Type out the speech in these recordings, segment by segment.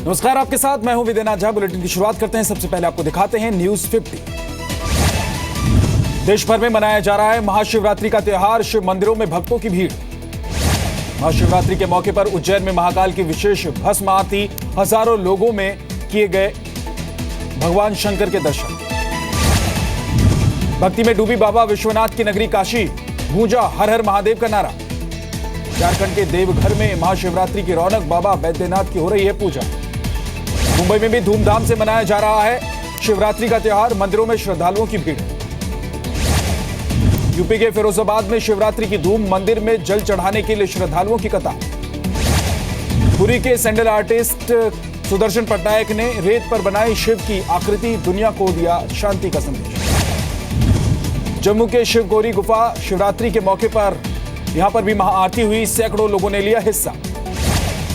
नमस्कार, आपके साथ मैं हूं विदेनाथ झा। बुलेटिन की शुरुआत करते हैं। सबसे पहले आपको दिखाते हैं न्यूज 50। देश भर में मनाया जा रहा है महाशिवरात्रि का त्योहार। शिव मंदिरों में भक्तों की भीड़। महाशिवरात्रि के मौके पर उज्जैन में महाकाल की विशेष भस्म आरती। हजारों लोगों में किए गए भगवान शंकर के दर्शन। भक्ति में डूबी बाबा विश्वनाथ की नगरी काशी। गूंजा हर हर महादेव का नारा। झारखंड के देवघर में महाशिवरात्रि की रौनक। बाबा बैद्यनाथ की हो रही है पूजा। मुंबई में भी धूमधाम से मनाया जा रहा है शिवरात्रि का त्योहार। मंदिरों में श्रद्धालुओं की भीड़। यूपी के फिरोजाबाद में शिवरात्रि की धूम। मंदिर में जल चढ़ाने के लिए श्रद्धालुओं की कतार। पुरी के सैंडल आर्टिस्ट सुदर्शन पटनायक ने रेत पर बनाई शिव की आकृति। दुनिया को दिया शांति का संदेश। जम्मू के शिवगोरी गुफा शिवरात्रि के मौके पर यहां पर भी महाआरती हुई। सैकड़ों लोगों ने लिया हिस्सा।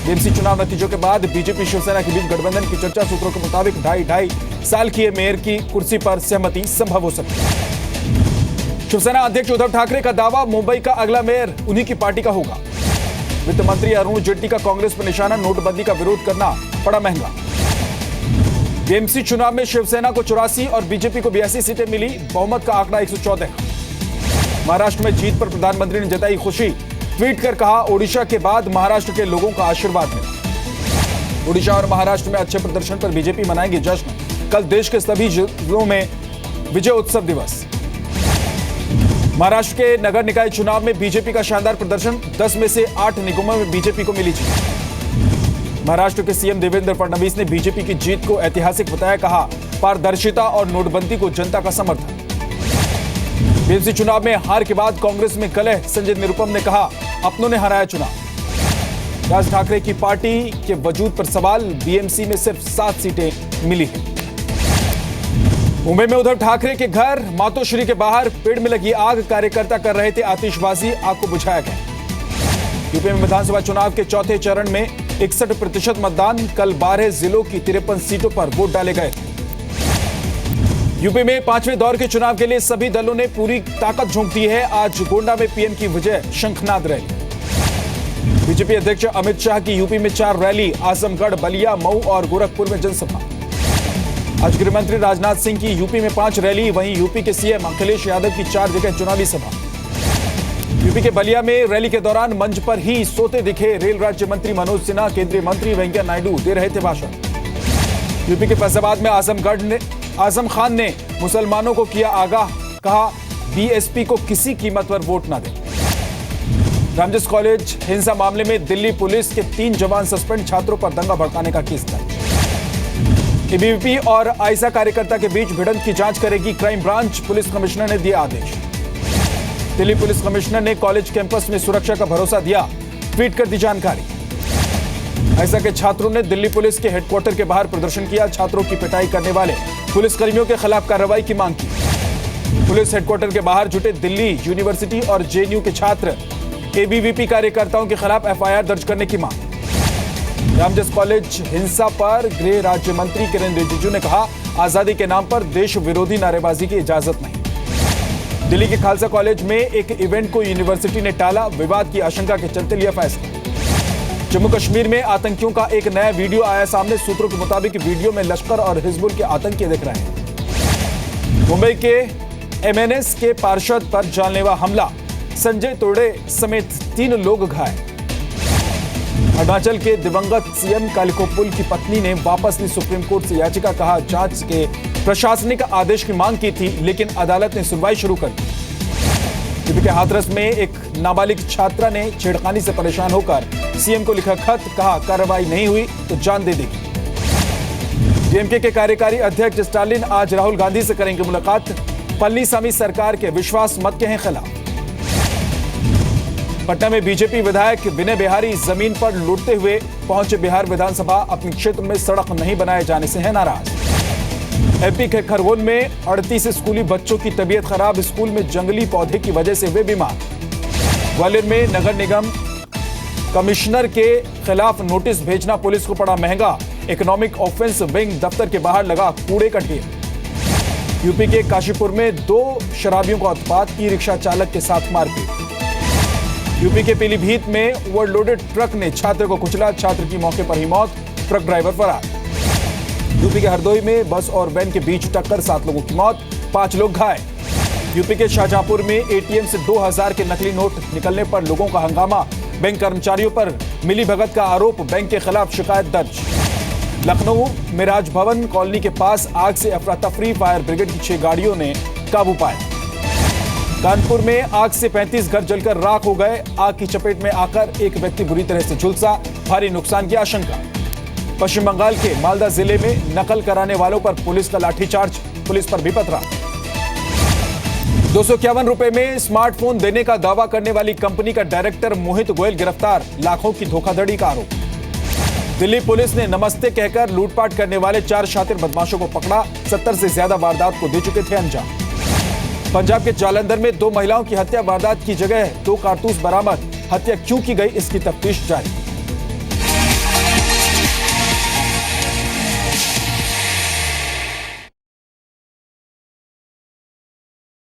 बीएमसी चुनाव नतीजों के बाद बीजेपी शिवसेना के बीच गठबंधन की चर्चा। सूत्रों के मुताबिक 2.5 साल की मेयर की कुर्सी पर सहमति संभव हो सकती है। शिवसेना अध्यक्ष उद्धव ठाकरे का दावा, मुंबई का अगला मेयर उन्हीं की पार्टी का होगा। वित्त मंत्री अरुण जेटली का कांग्रेस पर निशाना। नोटबंदी का विरोध करना पड़ा महंगा। बीएमसी चुनाव में शिवसेना को 84 और बीजेपी को 82 सीटें मिली। बहुमत का आंकड़ा 114। महाराष्ट्र में जीत पर प्रधानमंत्री ने जताई खुशी। ट्वीट कर कहा, ओडिशा के बाद महाराष्ट्र के लोगों का आशीर्वाद मिला। ओडिशा और महाराष्ट्र में अच्छे प्रदर्शन पर बीजेपी मनाएगी जश्न। कल देश के सभी जिलों में विजय उत्सव दिवस। महाराष्ट्र के नगर निकाय चुनाव में बीजेपी का शानदार प्रदर्शन। 10 में से 8 निगमों में बीजेपी को मिली जीत। महाराष्ट्र के सीएम देवेंद्र फडणवीस ने बीजेपी की जीत को ऐतिहासिक बताया। कहा, पारदर्शिता और नोटबंदी को जनता का समर्थन। बीएमसी चुनाव में हार के बाद कांग्रेस में कलह। संजय निरुपम ने कहा, अपनों ने हराया चुनाव। राज ठाकरे की पार्टी के वजूद पर सवाल। बीएमसी में सिर्फ 7 सीटें मिली हैं। मुंबई में उद्धव ठाकरे के घर मातोश्री के बाहर पेड़ में लगी आग। कार्यकर्ता कर रहे थे आतिशबाजी। आग को बुझाया गया। यूपी में विधानसभा चुनाव के चौथे चरण में 61% मतदान। कल 12 जिलों की 53 सीटों पर वोट डाले गए। यूपी में 5वें दौर के चुनाव के लिए सभी दलों ने पूरी ताकत झोंक दी है। आज गोंडा में पीएम की विजय शंखनाद रैली। बीजेपी अध्यक्ष अमित शाह की यूपी में 4 रैली। आजमगढ़, बलिया, मऊ और गोरखपुर में जनसभा। आज गृहमंत्री राजनाथ सिंह की यूपी में 5 रैली। वहीं यूपी के सीएम अखिलेश यादव की 4 जगह चुनावी सभा। यूपी के बलिया में रैली के दौरान मंच पर ही सोते दिखे रेल राज्य मंत्री मनोज सिन्हा। केंद्रीय मंत्री वेंकैया नायडू दे रहे थे भाषण। यूपी के फैजाबाद में आजम खान ने मुसलमानों को किया आगाह। कहा, बीएसपी को किसी कीमत पर वोट ना दें। रामजस कॉलेज हिंसा मामले में दिल्ली पुलिस के 3 जवान सस्पेंड। छात्रों पर दंगा भड़काने का केस दर्ज। एबीवीपी और आइसा कार्यकर्ता के बीच भिड़ंत की जांच करेगी क्राइम ब्रांच। पुलिस कमिश्नर ने दिया आदेश। दिल्ली पुलिस कमिश्नर ने कॉलेज कैंपस में सुरक्षा का भरोसा दिया। ट्वीट कर दी जानकारी। आइसा के छात्रों ने दिल्ली पुलिस के हेडक्वार्टर के बाहर प्रदर्शन किया। छात्रों की पिटाई करने वाले पुलिसकर्मियों के खिलाफ कार्रवाई की मांग की। पुलिस हेडक्वार्टर के बाहर जुटे दिल्ली यूनिवर्सिटी और जेएनयू के छात्र। एबीवीपी कार्यकर्ताओं के खिलाफ एफआईआर दर्ज करने की मांग। रामजस कॉलेज हिंसा पर गृह राज्य मंत्री किरेन रिजिजू ने कहा, आजादी के नाम पर देश विरोधी नारेबाजी की इजाजत नहीं। दिल्ली के खालसा कॉलेज में एक इवेंट को यूनिवर्सिटी ने टाला। विवाद की आशंका के चलते लिया फैसला। जम्मू कश्मीर में आतंकियों का एक नया वीडियो आया सामने। सूत्रों के मुताबिक वीडियो में लश्कर और हिजबुल के आतंकी दिख रहे हैं। मुंबई के एमएनएस के पार्षद पर जानलेवा हमला। संजय तोड़े समेत 3 लोग घायल। अरुणाचल के दिवंगत सीएम कालिकोपुल की पत्नी ने वापस ली सुप्रीम कोर्ट से याचिका। कहा, जांच के प्रशासनिक आदेश की मांग की थी, लेकिन अदालत ने सुनवाई शुरू कर दी। यूपी के हाथरस में एक नाबालिग छात्रा ने छेड़खानी से परेशान होकर सीएम को लिखा खत। कहा, कार्रवाई नहीं हुई तो जान दे देगी। डीएमके के कार्यकारी अध्यक्ष स्टालिन आज राहुल गांधी से करेंगे मुलाकात। पलनीसामी सरकार के विश्वास मत के हैं खिलाफ। पटना में बीजेपी विधायक विनय बिहारी जमीन पर लूटते हुए पहुंचे बिहार विधानसभा। अपने क्षेत्र में सड़क नहीं बनाए जाने से है नाराज। एमपी के खरगोन में 38 स्कूली बच्चों की तबीयत खराब। स्कूल में जंगली पौधे की वजह से वे बीमार। ग्वालियर में नगर निगम कमिश्नर के खिलाफ नोटिस भेजना पुलिस को पड़ा महंगा। इकोनॉमिक ऑफेंस विंग दफ्तर के बाहर लगा कूड़े का ढेर। यूपी के काशीपुर में 2 शराबियों का उत्पात। ई रिक्शा चालक के साथ मारपीट। यूपी के पीलीभीत में ओवरलोडेड ट्रक ने छात्र को कुचला। छात्र की मौके पर ही मौत। ट्रक ड्राइवर फरार। यूपी के हरदोई में बस और वैन के बीच टक्कर, 7 लोगों की मौत, 5 लोग घायल। यूपी के शाहजहांपुर में एटीएम से 2000 के नकली नोट निकलने पर लोगों का हंगामा, बैंक कर्मचारियों पर मिलीभगत का आरोप, बैंक के खिलाफ शिकायत दर्ज। लखनऊ में राजभवन कॉलोनी के पास आग से अफरा तफरी, फायर ब्रिगेड की 6 गाड़ियों ने काबू पाया। कानपुर में आग से 35 घर जलकर राख हो गए, आग की चपेट में आकर एक व्यक्ति बुरी तरह से झुलसा, भारी नुकसान की आशंका। पश्चिम बंगाल के मालदा जिले में नकल कराने वालों पर पुलिस का लाठीचार्ज, पुलिस पर भी पथरा। 251 रुपए में स्मार्टफोन देने का दावा करने वाली कंपनी का डायरेक्टर मोहित गोयल गिरफ्तार, लाखों की धोखाधड़ी का आरोप। दिल्ली पुलिस ने नमस्ते कहकर लूटपाट करने वाले 4 शातिर बदमाशों को पकड़ा, 70 से ज्यादा वारदात को दे चुके थे अंजाम। पंजाब के जालंधर में 2 महिलाओं की हत्या, वारदात की जगह 2 कारतूस बरामद, हत्या क्यों की गई इसकी तफ्तीश जारी।